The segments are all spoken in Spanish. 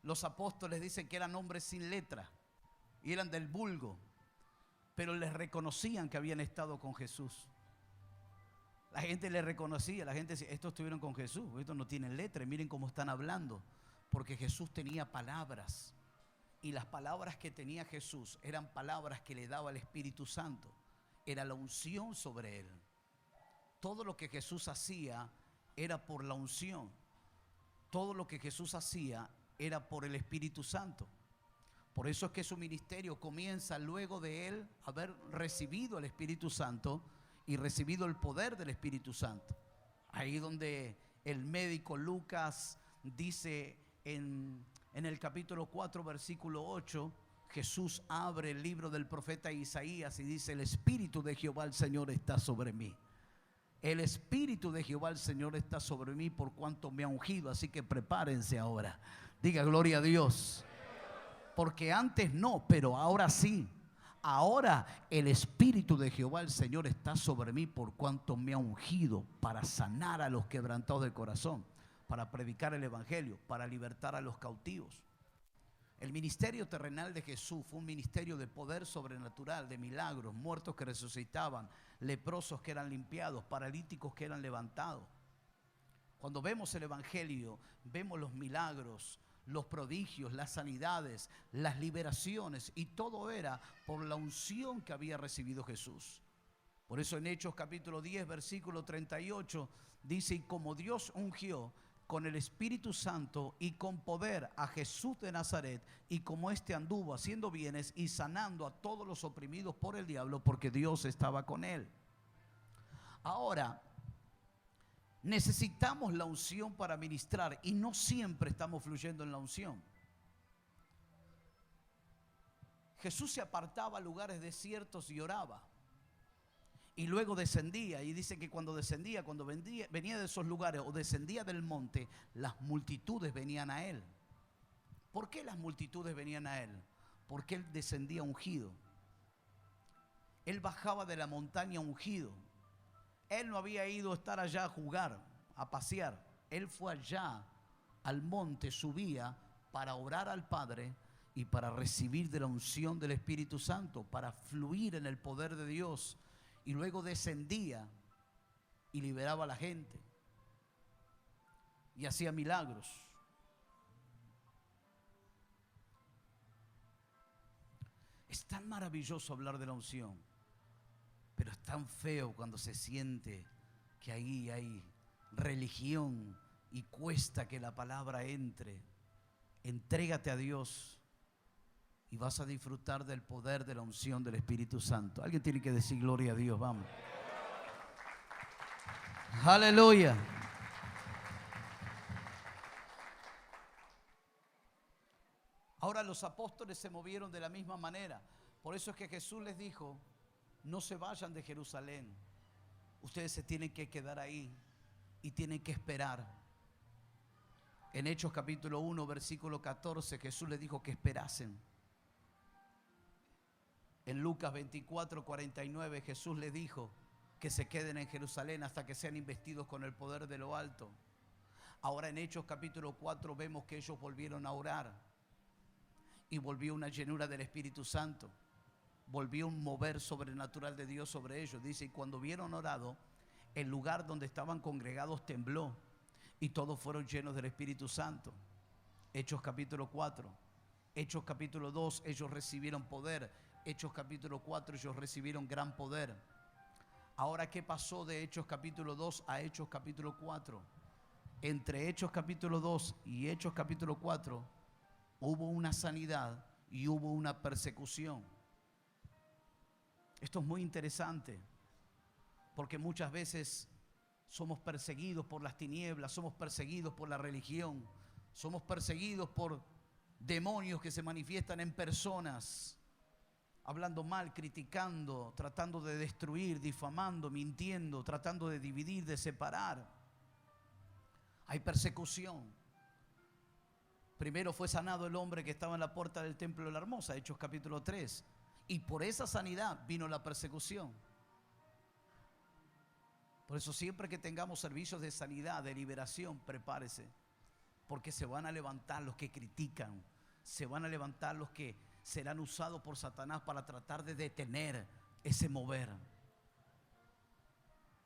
Los apóstoles dicen que eran hombres sin letra y eran del vulgo, pero les reconocían que habían estado con Jesús. La gente les reconocía, la gente decía, estos estuvieron con Jesús, estos no tienen letra, y miren cómo están hablando, porque Jesús tenía palabras, y las palabras que tenía Jesús eran palabras que le daba el Espíritu Santo, era la unción sobre él. Todo lo que Jesús hacía era por la unción, todo lo que Jesús hacía era por el Espíritu Santo. Por eso es que su ministerio comienza luego de él haber recibido el Espíritu Santo y recibido el poder del Espíritu Santo. Ahí donde el médico Lucas dice en el capítulo 4 versículo 8, Jesús abre el libro del profeta Isaías y dice: el Espíritu de Jehová el Señor está sobre mí. El Espíritu de Jehová el Señor está sobre mí por cuanto me ha ungido. Así que prepárense ahora. Diga gloria a Dios. Porque antes no, pero ahora sí. Ahora el Espíritu de Jehová el Señor está sobre mí por cuanto me ha ungido para sanar a los quebrantados de corazón, para predicar el Evangelio, para libertar a los cautivos. El ministerio terrenal de Jesús fue un ministerio de poder sobrenatural, de milagros, muertos que resucitaban, leprosos que eran limpiados, paralíticos que eran levantados. Cuando vemos el Evangelio, vemos los milagros, los prodigios, las sanidades, las liberaciones, y todo era por la unción que había recibido Jesús. Por eso en Hechos capítulo 10 versículo 38 dice: y como Dios ungió con el Espíritu Santo y con poder a Jesús de Nazaret, y como éste anduvo haciendo bienes y sanando a todos los oprimidos por el diablo, porque Dios estaba con él. Ahora, necesitamos la unción para ministrar y no siempre estamos fluyendo en la unción. Jesús se apartaba a lugares desiertos y oraba. Y luego descendía, y dice que cuando descendía, cuando venía de esos lugares o descendía del monte, las multitudes venían a él. ¿Por qué las multitudes venían a él? Porque él descendía ungido. Él bajaba de la montaña ungido. Él no había ido a estar allá a jugar, a pasear. Él fue allá al monte, subía para orar al Padre y para recibir de la unción del Espíritu Santo, para fluir en el poder de Dios. Y luego descendía y liberaba a la gente y hacía milagros. Es tan maravilloso hablar de la unción, pero es tan feo cuando se siente que ahí hay religión y cuesta que la palabra entre. Entrégate a Dios y vas a disfrutar del poder de la unción del Espíritu Santo. Alguien tiene que decir gloria a Dios, vamos. Aleluya. Ahora los apóstoles se movieron de la misma manera. Por eso es que Jesús les dijo: no se vayan de Jerusalén. Ustedes se tienen que quedar ahí y tienen que esperar. En Hechos capítulo 1 versículo 14 Jesús les dijo que esperasen. En Lucas 24, 49 Jesús les dijo que se queden en Jerusalén hasta que sean investidos con el poder de lo alto. Ahora en Hechos capítulo 4 vemos que ellos volvieron a orar y volvió una llenura del Espíritu Santo. Volvió un mover sobrenatural de Dios sobre ellos. Dice: y cuando hubieron orado, el lugar donde estaban congregados tembló y todos fueron llenos del Espíritu Santo. Hechos capítulo 4. Hechos capítulo 2, ellos recibieron poder. Hechos capítulo 4, ellos recibieron gran poder. Ahora, ¿qué pasó de Hechos capítulo 2 a Hechos capítulo 4? Entre Hechos capítulo 2 y Hechos capítulo 4 hubo una sanidad y hubo una persecución. Esto es muy interesante, porque muchas veces somos perseguidos por las tinieblas, somos perseguidos por la religión, somos perseguidos por demonios que se manifiestan en personas, hablando mal, criticando, tratando de destruir, difamando, mintiendo, tratando de dividir, de separar. Hay persecución. Primero fue sanado el hombre que estaba en la puerta del templo de la Hermosa, Hechos capítulo 3. Y por esa sanidad vino la persecución. Por eso siempre que tengamos servicios de sanidad, de liberación, prepárese. Porque se van a levantar los que critican, se van a levantar los que serán usados por Satanás para tratar de detener ese mover.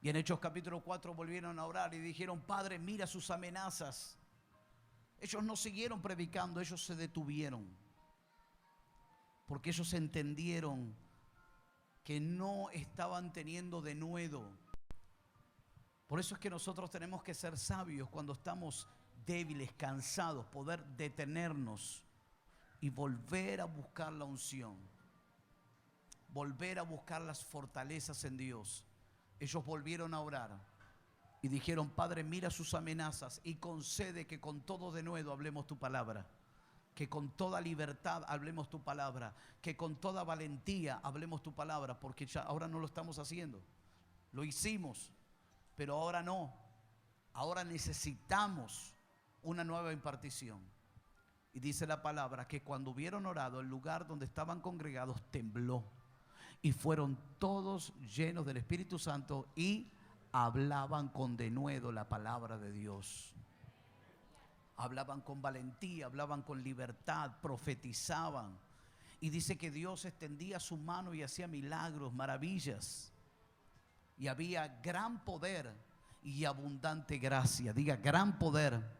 Y en Hechos capítulo 4 volvieron a orar y dijeron: Padre, mira sus amenazas. Ellos no siguieron predicando, ellos se detuvieron, porque ellos entendieron que no estaban teniendo denuedo. Por eso es que nosotros tenemos que ser sabios cuando estamos débiles, cansados, poder detenernos y volver a buscar la unción, volver a buscar las fortalezas en Dios. Ellos volvieron a orar y dijeron: Padre, mira sus amenazas y concede que con todo denuedo hablemos tu palabra, que con toda libertad hablemos tu palabra, que con toda valentía hablemos tu palabra, porque ya ahora no lo estamos haciendo. Lo hicimos, pero ahora no. Ahora necesitamos una nueva impartición. Y dice la palabra que cuando hubieron orado, el lugar donde estaban congregados tembló, y fueron todos llenos del Espíritu Santo y hablaban con denuedo la palabra de Dios. Hablaban con valentía, hablaban con libertad, profetizaban. Y dice que Dios extendía su mano y hacía milagros, maravillas. Y había gran poder y abundante gracia. Diga: gran poder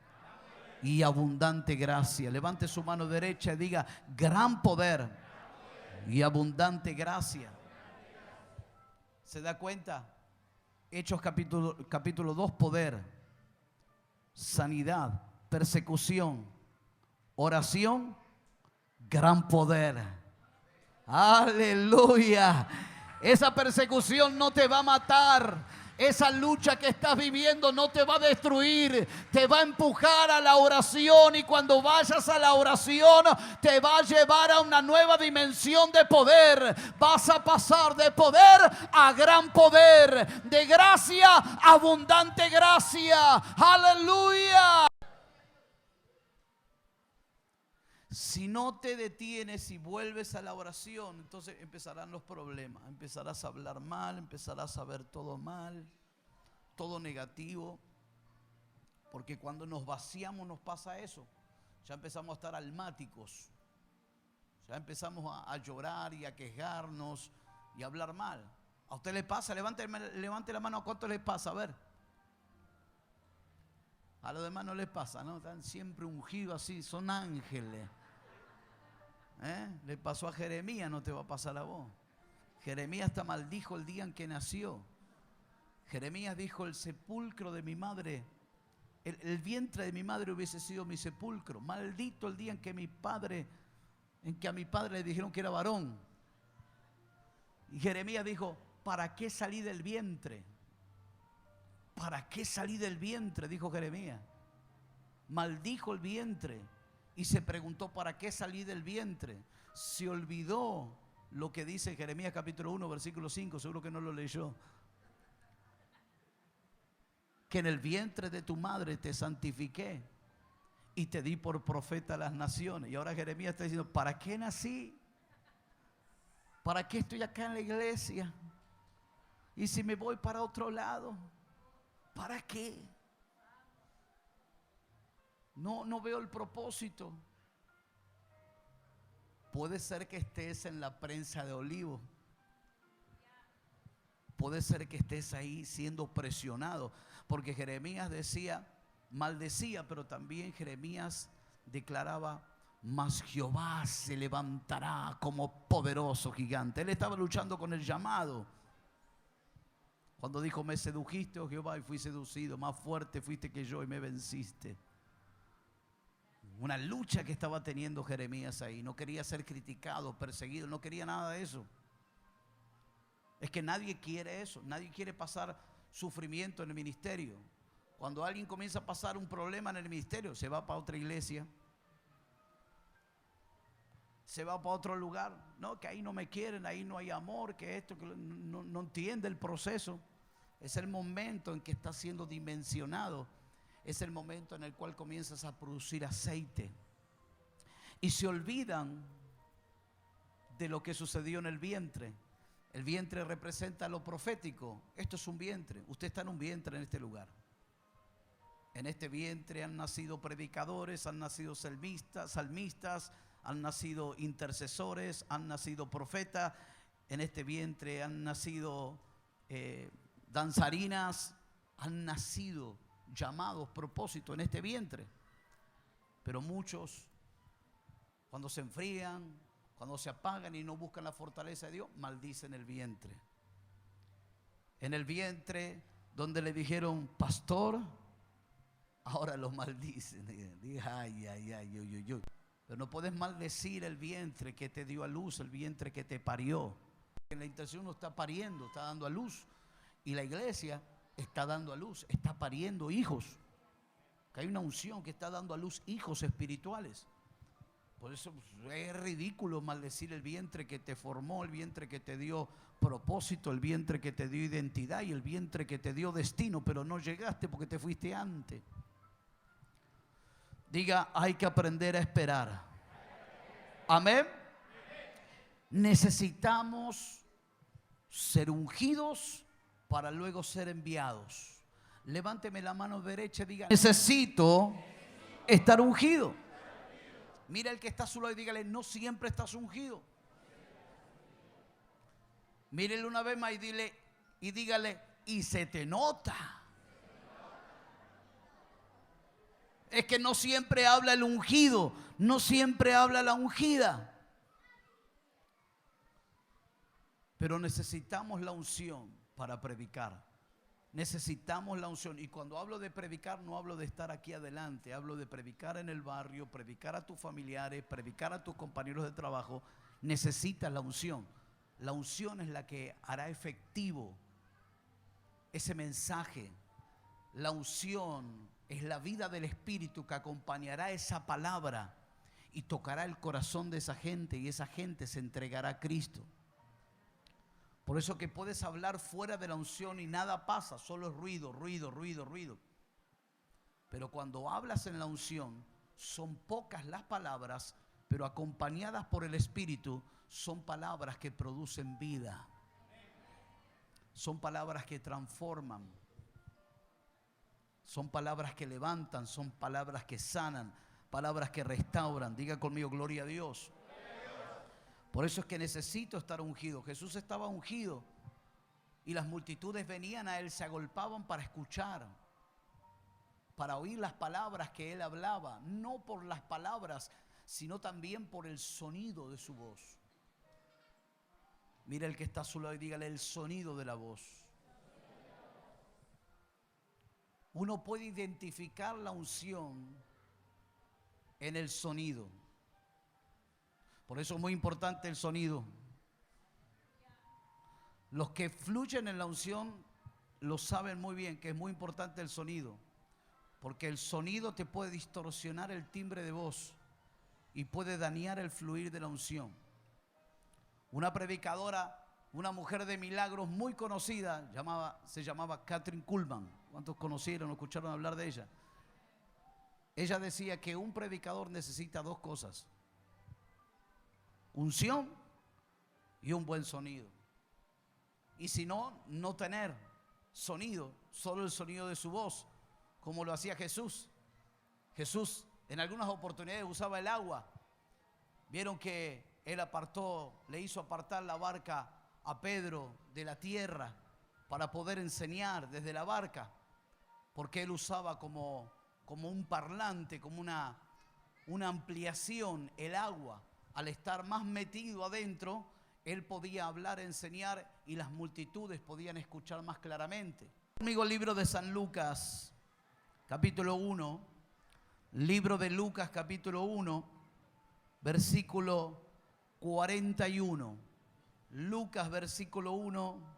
y abundante gracia. Levante su mano derecha y diga: gran poder y abundante gracia. ¿Se da cuenta? Hechos capítulo 2, poder, sanidad, persecución, oración, gran poder. Aleluya. Esa persecución no te va a matar. Esa lucha que estás viviendo no te va a destruir, te va a empujar a la oración, y cuando vayas a la oración te va a llevar a una nueva dimensión de poder. Vas a pasar de poder a gran poder, de gracia a abundante gracia. Aleluya. Si no te detienes y vuelves a la oración, entonces empezarán los problemas. Empezarás a hablar mal, empezarás a ver todo mal, todo negativo. Porque cuando nos vaciamos nos pasa eso. Ya empezamos a estar almáticos. Ya empezamos a llorar y a quejarnos y a hablar mal. ¿A usted le pasa? Levante la mano. ¿A cuánto les pasa? A ver. A los demás no les pasa, ¿no? Están siempre ungidos así, son ángeles. Le pasó a Jeremías, no te va a pasar a vos. Jeremías hasta maldijo el día en que nació. Jeremías dijo: el sepulcro de mi madre, el vientre de mi madre hubiese sido mi sepulcro. Maldito el día en que a mi padre le dijeron que era varón. Y Jeremías dijo: ¿para qué salí del vientre? ¿Para qué salí del vientre?, dijo Jeremías. Maldijo el vientre y se preguntó: ¿para qué salí del vientre? Se olvidó lo que dice Jeremías capítulo 1 versículo 5, seguro que no lo leyó. Que en el vientre de tu madre te santifiqué y te di por profeta a las naciones. Y ahora Jeremías está diciendo: ¿para qué nací? ¿Para qué estoy acá en la iglesia? Y si me voy para otro lado, ¿para qué? No veo el propósito. Puede ser que estés en la prensa de olivo. Puede ser que estés ahí siendo presionado. Porque Jeremías maldecía, pero también Jeremías declaraba: mas Jehová se levantará como poderoso gigante. Él estaba luchando con el llamado. Cuando dijo: me sedujiste, oh Jehová, y fui seducido. Más fuerte fuiste que yo y me venciste. Una lucha que estaba teniendo Jeremías ahí. No quería ser criticado, perseguido, no quería nada de eso. Es que nadie quiere eso. Nadie quiere pasar sufrimiento en el ministerio. Cuando alguien comienza a pasar un problema en el ministerio, se va para otra iglesia, se va para otro lugar. No, que ahí no me quieren, ahí no hay amor, que esto, que no entiende el proceso. Es el momento en que está siendo dimensionado. Es el momento en el cual comienzas a producir aceite. Y se olvidan de lo que sucedió en el vientre. El vientre representa lo profético. Esto es un vientre. Usted está en un vientre en este lugar. En este vientre han nacido predicadores, han nacido salmistas, han nacido intercesores, han nacido profetas. En este vientre han nacido danzarinas, han nacido llamados, propósitos en este vientre. Pero muchos, cuando se enfrían, cuando se apagan y no buscan la fortaleza de Dios, maldicen el vientre. En el vientre donde le dijeron pastor, ahora lo maldicen. Ay. Pero no puedes maldecir el vientre que te dio a luz, el vientre que te parió. En la intención no está pariendo, está dando a luz. Y la iglesia está dando a luz, está pariendo hijos. Que hay una unción que está dando a luz hijos espirituales. Por eso es ridículo maldecir el vientre que te formó, el vientre que te dio propósito, el vientre que te dio identidad y el vientre que te dio destino, pero no llegaste porque te fuiste antes. Diga, hay que aprender a esperar. Amén. Necesitamos ser ungidos para luego ser enviados. Levánteme la mano derecha y diga, necesito estar ungido. Mira el que está a su lado y dígale, no siempre estás ungido. Mírele una vez más y dígale, y se te nota. Es que no siempre habla el ungido, no siempre habla la ungida. Pero necesitamos la unción para predicar. Necesitamos la unción. Y cuando hablo de predicar, no hablo de estar aquí adelante. Hablo de predicar en el barrio, predicar a tus familiares, predicar a tus compañeros de trabajo. Necesitas la unción. La unción es la que hará efectivo ese mensaje. La unción es la vida del Espíritu que acompañará esa palabra y tocará el corazón de esa gente, y esa gente se entregará a Cristo. Por eso que puedes hablar fuera de la unción y nada pasa, solo es ruido. Pero cuando hablas en la unción, son pocas las palabras, pero acompañadas por el Espíritu, son palabras que producen vida. Son palabras que transforman. Son palabras que levantan, son palabras que sanan, palabras que restauran. Diga conmigo, gloria a Dios. Por eso es que necesito estar ungido. Jesús estaba ungido y las multitudes venían a él, se agolpaban para escuchar, para oír las palabras que él hablaba. No por las palabras, sino también por el sonido de su voz. Mira el que está a su lado y dígale, el sonido de la voz. Uno puede identificar la unción en el sonido. Por eso es muy importante el sonido. Los que fluyen en la unción lo saben muy bien, que es muy importante el sonido. Porque el sonido te puede distorsionar el timbre de voz y puede dañar el fluir de la unción. Una predicadora, una mujer de milagros muy conocida, se llamaba Kathryn Kuhlman. ¿Cuántos conocieron o escucharon hablar de ella? Ella decía que un predicador necesita dos cosas: unción y un buen sonido. Y si no, no tener sonido, solo el sonido de su voz, como lo hacía Jesús. Jesús en algunas oportunidades usaba el agua. Vieron que él le hizo apartar la barca a Pedro de la tierra para poder enseñar desde la barca, porque él usaba como un parlante, como una ampliación el agua. Al estar más metido adentro, él podía hablar, enseñar, y las multitudes podían escuchar más claramente. Conmigo el libro de San Lucas, capítulo 1. Libro de Lucas, capítulo 1, versículo 41. Lucas, versículo 1,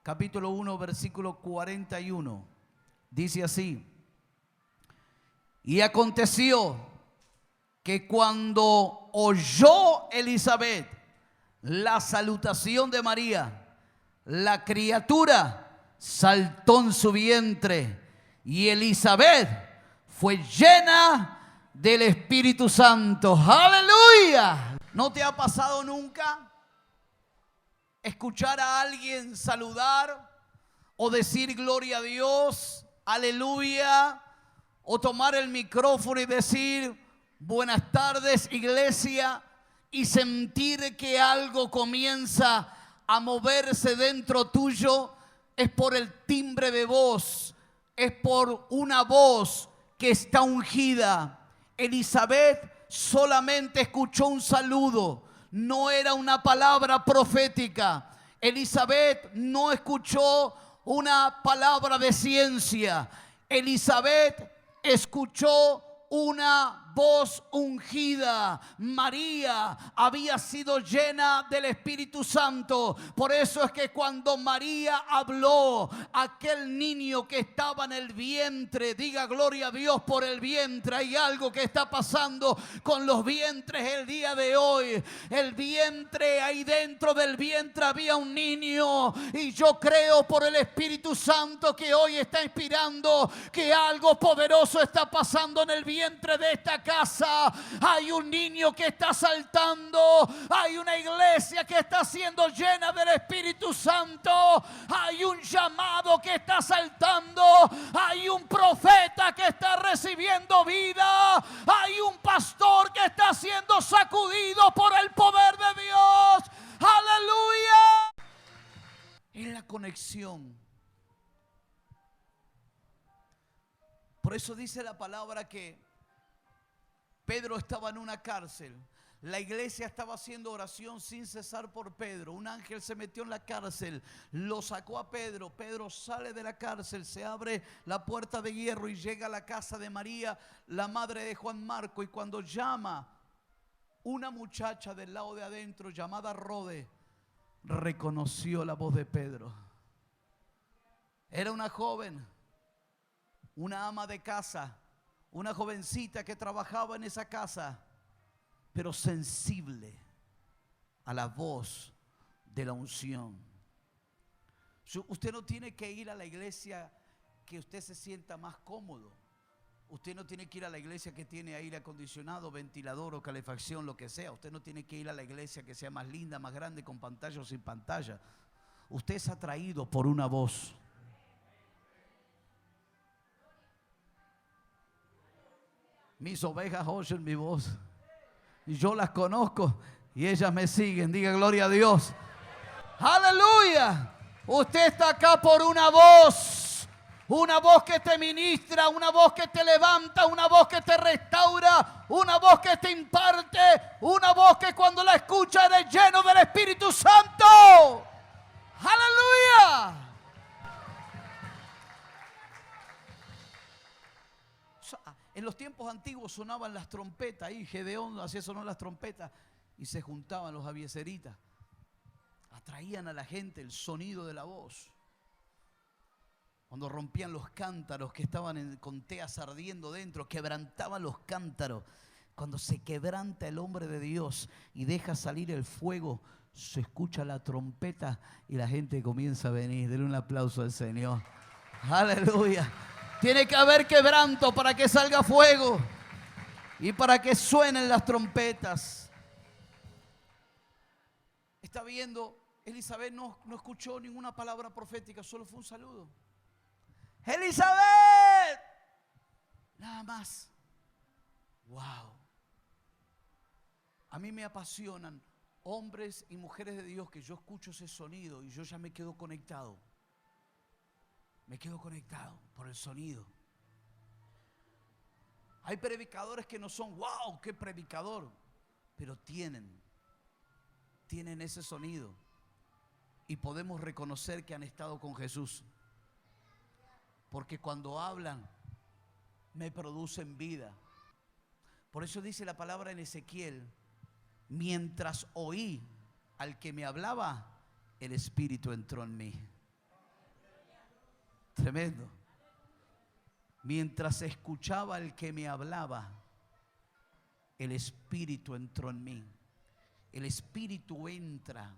capítulo 1, versículo 41. Dice así: y aconteció que cuando oyó Elizabeth la salutación de María, la criatura saltó en su vientre, y Elizabeth fue llena del Espíritu Santo. ¡Aleluya! ¿No te ha pasado nunca escuchar a alguien saludar o decir gloria a Dios aleluya, o tomar el micrófono y decir buenas tardes, iglesia, y sentir que algo comienza a moverse dentro tuyo, es por el timbre de voz, es por una voz que está ungida. Elizabeth solamente escuchó un saludo, no era una palabra profética. Elizabeth no escuchó una palabra de ciencia. Elizabeth escuchó una voz ungida. María había sido llena del Espíritu Santo. Por eso es que cuando María habló, aquel niño que estaba en el vientre, diga gloria a Dios por el vientre. Hay algo que está pasando con los vientres el día de hoy. El vientre, ahí dentro del vientre había un niño, y yo creo por el Espíritu Santo que hoy está inspirando que algo poderoso está pasando en el vientre de esta casa. Hay un niño que está saltando, hay una iglesia que está siendo llena del Espíritu Santo, hay un llamado que está saltando, hay un profeta que está recibiendo vida, hay un pastor que está siendo sacudido por el poder de Dios. ¡Aleluya! Es la conexión. Por eso dice la palabra que Pedro estaba en una cárcel. La iglesia estaba haciendo oración sin cesar por Pedro. Un ángel se metió en la cárcel, lo sacó a Pedro. Pedro sale de la cárcel, se abre la puerta de hierro y llega a la casa de María, la madre de Juan Marco. Y cuando llama una muchacha del lado de adentro llamada Rode, reconoció la voz de Pedro. Era una joven, una ama de casa, una jovencita que trabajaba en esa casa, pero sensible a la voz de la unción. Usted no tiene que ir a la iglesia que usted se sienta más cómodo. Usted no tiene que ir a la iglesia que tiene aire acondicionado, ventilador o calefacción, lo que sea. Usted no tiene que ir a la iglesia que sea más linda, más grande, con pantalla o sin pantalla. Usted es atraído por una voz. Mis ovejas oyen mi voz y yo las conozco y ellas me siguen. Diga gloria a Dios. Aleluya. Usted está acá por una voz que te ministra, una voz que te levanta, una voz que te restaura, una voz que te imparte, una voz que cuando la escucha eres lleno del Espíritu Santo. Aleluya. En los tiempos antiguos sonaban las trompetas, ahí Gedeón hacía sonar las trompetas y se juntaban los abieseritas, atraían a la gente el sonido de la voz. Cuando rompían los cántaros que estaban con teas ardiendo dentro, quebrantaban los cántaros. Cuando se quebranta el hombre de Dios y deja salir el fuego, se escucha la trompeta y la gente comienza a venir. Denle un aplauso al Señor. Aleluya. Tiene que haber quebranto para que salga fuego y para que suenen las trompetas. Está viendo, Elizabeth no escuchó ninguna palabra profética, solo fue un saludo. ¡Elizabeth! Nada más. ¡Wow! A mí me apasionan hombres y mujeres de Dios que yo escucho ese sonido y yo ya me quedo conectado. Me quedo conectado por el sonido. Hay predicadores que no son, wow, qué predicador, pero tienen ese sonido y podemos reconocer que han estado con Jesús. Porque cuando hablan, me producen vida. Por eso dice la palabra en Ezequiel, mientras oí al que me hablaba, el Espíritu entró en mí. Tremendo. Mientras escuchaba al que me hablaba, el Espíritu entró en mí. El Espíritu entra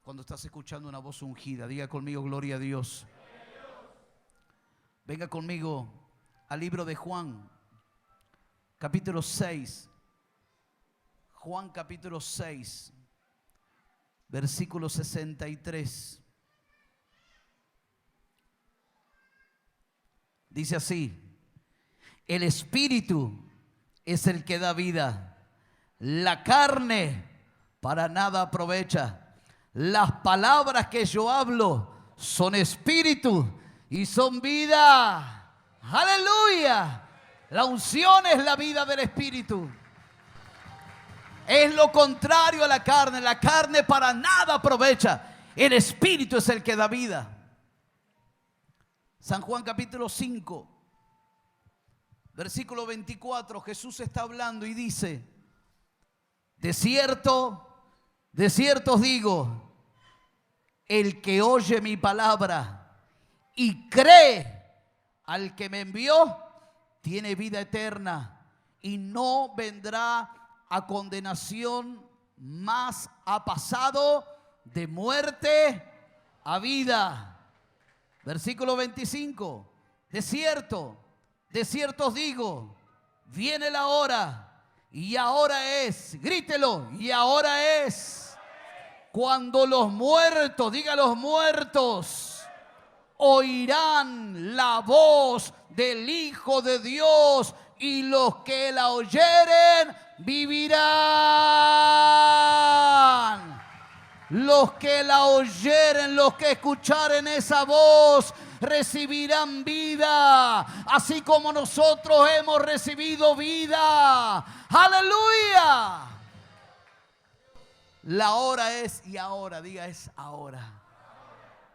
cuando estás escuchando una voz ungida. Diga conmigo, gloria a Dios. Venga conmigo al libro de Juan, capítulo 6. Juan capítulo 6, versículo 63. Dice así: el espíritu es el que da vida, la carne para nada aprovecha. Las palabras que yo hablo son espíritu y son vida. Aleluya. La unción es la vida del espíritu. Es lo contrario a la carne. La carne para nada aprovecha. El espíritu es el que da vida. San Juan capítulo 5, versículo 24, Jesús está hablando y dice: de cierto os digo, el que oye mi palabra y cree al que me envió, tiene vida eterna y no vendrá a condenación, mas ha pasado de muerte a vida. Versículo 25, de cierto os digo, viene la hora, y ahora es, grítelo, y ahora es, cuando los muertos, diga los muertos, oirán la voz del Hijo de Dios, y los que la oyeren vivirán. Los que la oyeren, los que escucharen esa voz, recibirán vida, así como nosotros hemos recibido vida. ¡Aleluya! La hora es, y ahora, diga, es ahora.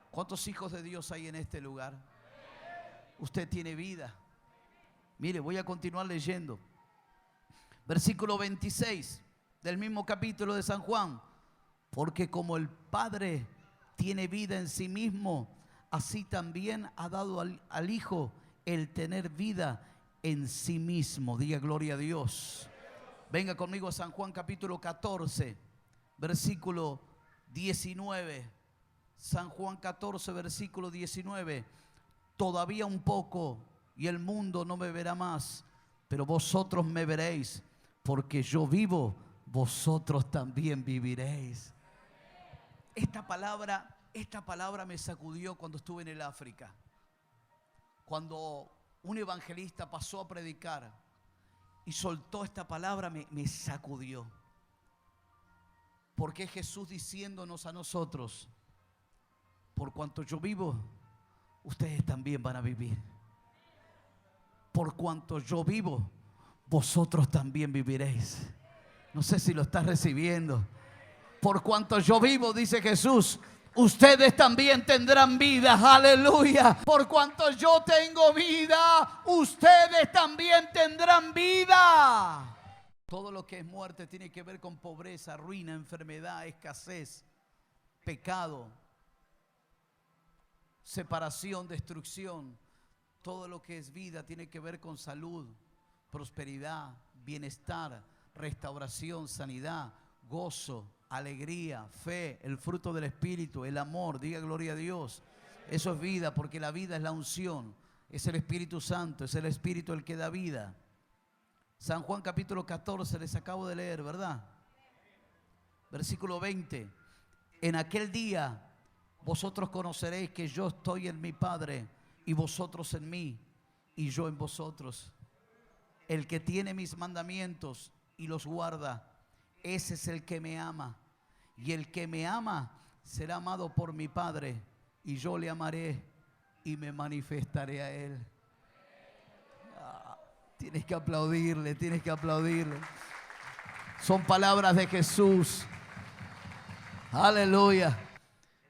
¿Cuántos hijos de Dios hay en este lugar? Usted tiene vida. Mire, voy a continuar leyendo. Versículo 26 del mismo capítulo de San Juan. Porque como el Padre tiene vida en sí mismo, así también ha dado al Hijo el tener vida en sí mismo. Diga gloria a Dios. Venga conmigo a San Juan capítulo 14, versículo 19. San Juan 14, versículo 19. Todavía un poco y el mundo no me verá más, pero vosotros me veréis, porque yo vivo, vosotros también viviréis. Esta palabra me sacudió cuando estuve en el África. Cuando un evangelista pasó a predicar y soltó esta palabra, me sacudió. Porque Jesús diciéndonos a nosotros: por cuanto yo vivo, ustedes también van a vivir. Por cuanto yo vivo, vosotros también viviréis. No sé si lo estás recibiendo. Por cuanto yo vivo, dice Jesús, ustedes también tendrán vida. Aleluya. Por cuanto yo tengo vida, ustedes también tendrán vida. Todo lo que es muerte tiene que ver con pobreza, ruina, enfermedad, escasez, pecado, separación, destrucción. Todo lo que es vida tiene que ver con salud, prosperidad, bienestar, restauración, sanidad, gozo, alegría, fe, el fruto del Espíritu, el amor. Diga gloria a Dios. Eso es vida, porque la vida es la unción, es el Espíritu Santo, es el Espíritu el que da vida. San Juan capítulo 14 les acabo de leer, ¿verdad? Versículo 20. En aquel día vosotros conoceréis que yo estoy en mi Padre y vosotros en mí y yo en vosotros. El que tiene mis mandamientos y los guarda, ese es el que me ama. Y el que me ama será amado por mi Padre, y yo le amaré y me manifestaré a él. Tienes que aplaudirle, tienes que aplaudirle. Son palabras de Jesús. Aleluya.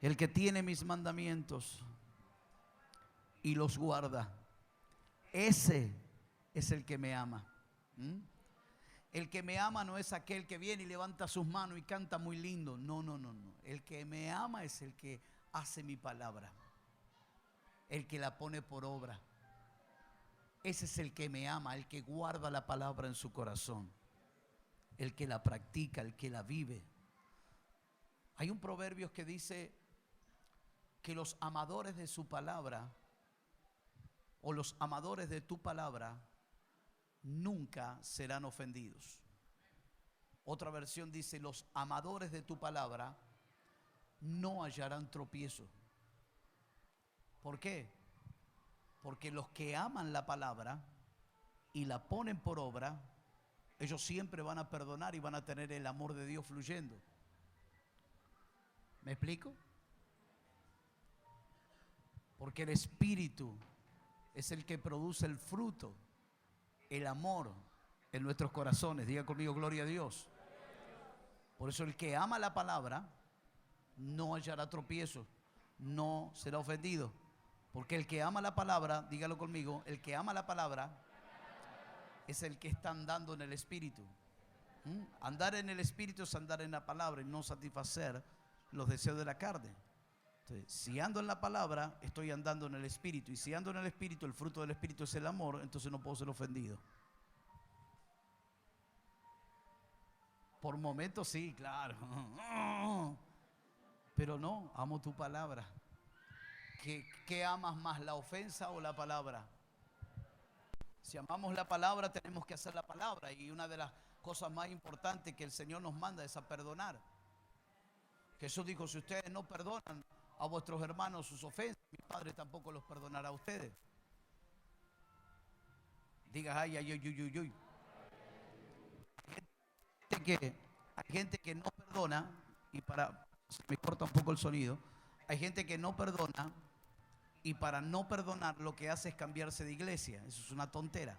El que tiene mis mandamientos y los guarda, ese es el que me ama. El que me ama no es aquel que viene y levanta sus manos y canta muy lindo. No. El que me ama es el que hace mi palabra, el que la pone por obra. Ese es el que me ama, el que guarda la palabra en su corazón, el que la practica, el que la vive. Hay un proverbio que dice que los amadores de su palabra o los amadores de tu palabra nunca serán ofendidos. Otra versión dice: los amadores de tu palabra no hallarán tropiezo. ¿Por qué? Porque los que aman la palabra y la ponen por obra, ellos siempre van a perdonar y van a tener el amor de Dios fluyendo. ¿Me explico? Porque el Espíritu es el que produce el fruto, el amor en nuestros corazones. Diga conmigo, gloria a Dios. Por eso el que ama la palabra no hallará tropiezo, no será ofendido. Porque el que ama la palabra, dígalo conmigo, el que ama la palabra es el que está andando en el Espíritu. Andar en el Espíritu es andar en la palabra y no satisfacer los deseos de la carne. Entonces, si ando en la palabra, estoy andando en el Espíritu. Y si ando en el Espíritu, el fruto del Espíritu es el amor, entonces no puedo ser ofendido. Por momentos sí, claro. Pero no, amo tu palabra. ¿Qué amas más, la ofensa o la palabra? Si amamos la palabra, tenemos que hacer la palabra. Y una de las cosas más importantes que el Señor nos manda es a perdonar. Jesús dijo, si ustedes no perdonan a vuestros hermanos sus ofensas, mi Padre tampoco los perdonará a ustedes. Diga, ay, ay, ay, ay, ay, ay. Hay gente que no perdona, y se me corta un poco el sonido, hay gente que no perdona, y para no perdonar lo que hace es cambiarse de iglesia. Eso es una tontera.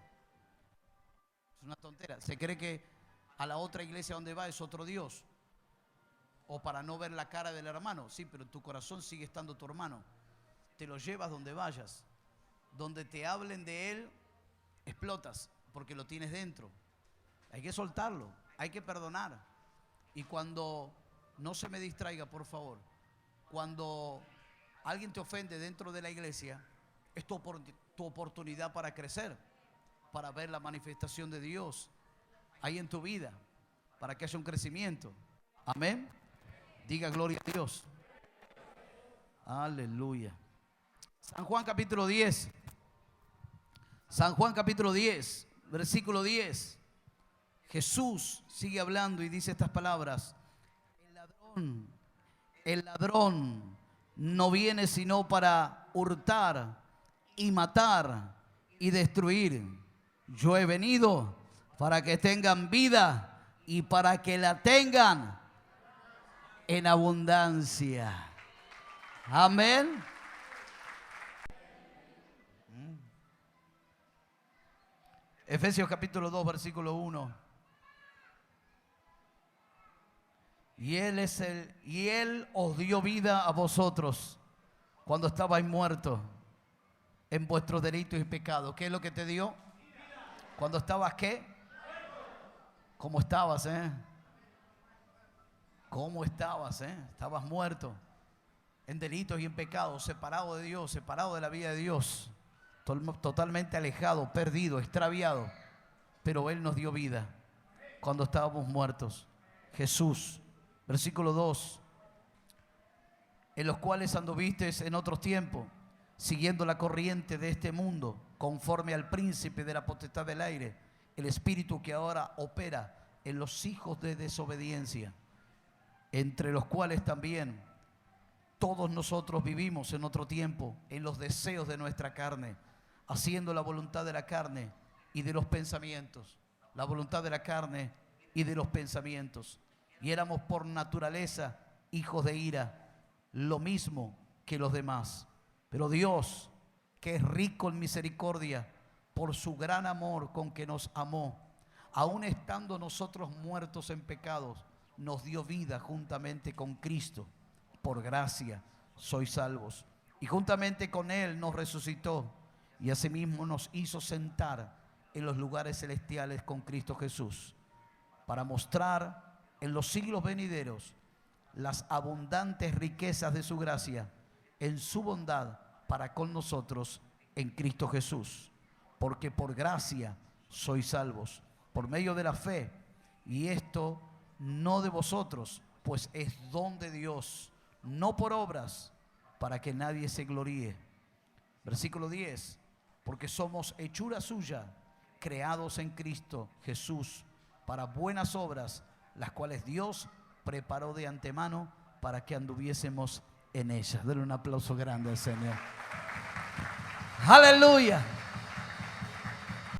Es una tontera. Se cree que a la otra iglesia donde va es otro Dios. O para no ver la cara del hermano. Sí, pero en tu corazón sigue estando tu hermano. Te lo llevas donde vayas. Donde te hablen de él, explotas, porque lo tienes dentro. Hay que soltarlo, hay que perdonar. Y cuando, no se me distraiga, por favor, cuando alguien te ofende dentro de la iglesia, es tu oportunidad para crecer, para ver la manifestación de Dios ahí en tu vida, para que haya un crecimiento. Amén. Diga gloria a Dios. Aleluya. San Juan capítulo 10. San Juan capítulo 10, versículo 10. Jesús sigue hablando y dice estas palabras: el ladrón no viene sino para hurtar y matar y destruir. Yo he venido para que tengan vida y para que la tengan en abundancia. Amén. Efesios capítulo 2, versículo 1. Y Él os dio vida a vosotros cuando estabais muertos en vuestros delitos y pecados. ¿Qué es lo que te dio? Cuando estabas, ¿qué? ¿Cómo estabas, ¿Cómo estabas, Estabas muerto en delitos y en pecados, separado de Dios, separado de la vida de Dios, totalmente alejado, perdido, extraviado. Pero Él nos dio vida cuando estábamos muertos. Jesús. Versículo 2. En los cuales anduvisteis en otros tiempos, siguiendo la corriente de este mundo, conforme al príncipe de la potestad del aire, el espíritu que ahora opera en los hijos de desobediencia, entre los cuales también todos nosotros vivimos en otro tiempo, en los deseos de nuestra carne, haciendo la voluntad de la carne y de los pensamientos. La voluntad de la carne y de los pensamientos. Y éramos por naturaleza hijos de ira, lo mismo que los demás. Pero Dios, que es rico en misericordia, por su gran amor con que nos amó, aun estando nosotros muertos en pecados, nos dio vida juntamente con Cristo. Por gracia sois salvos. Y juntamente con Él nos resucitó y asimismo nos hizo sentar en los lugares celestiales con Cristo Jesús, para mostrar en los siglos venideros las abundantes riquezas de su gracia en su bondad para con nosotros en Cristo Jesús. Porque por gracia sois salvos, por medio de la fe, y esto no de vosotros, pues es don de Dios, no por obras, para que nadie se gloríe. Versículo 10. Porque somos hechura suya, creados en Cristo Jesús, para buenas obras, las cuales Dios preparó de antemano para que anduviésemos en ellas. Denle un aplauso grande al Señor. Aleluya.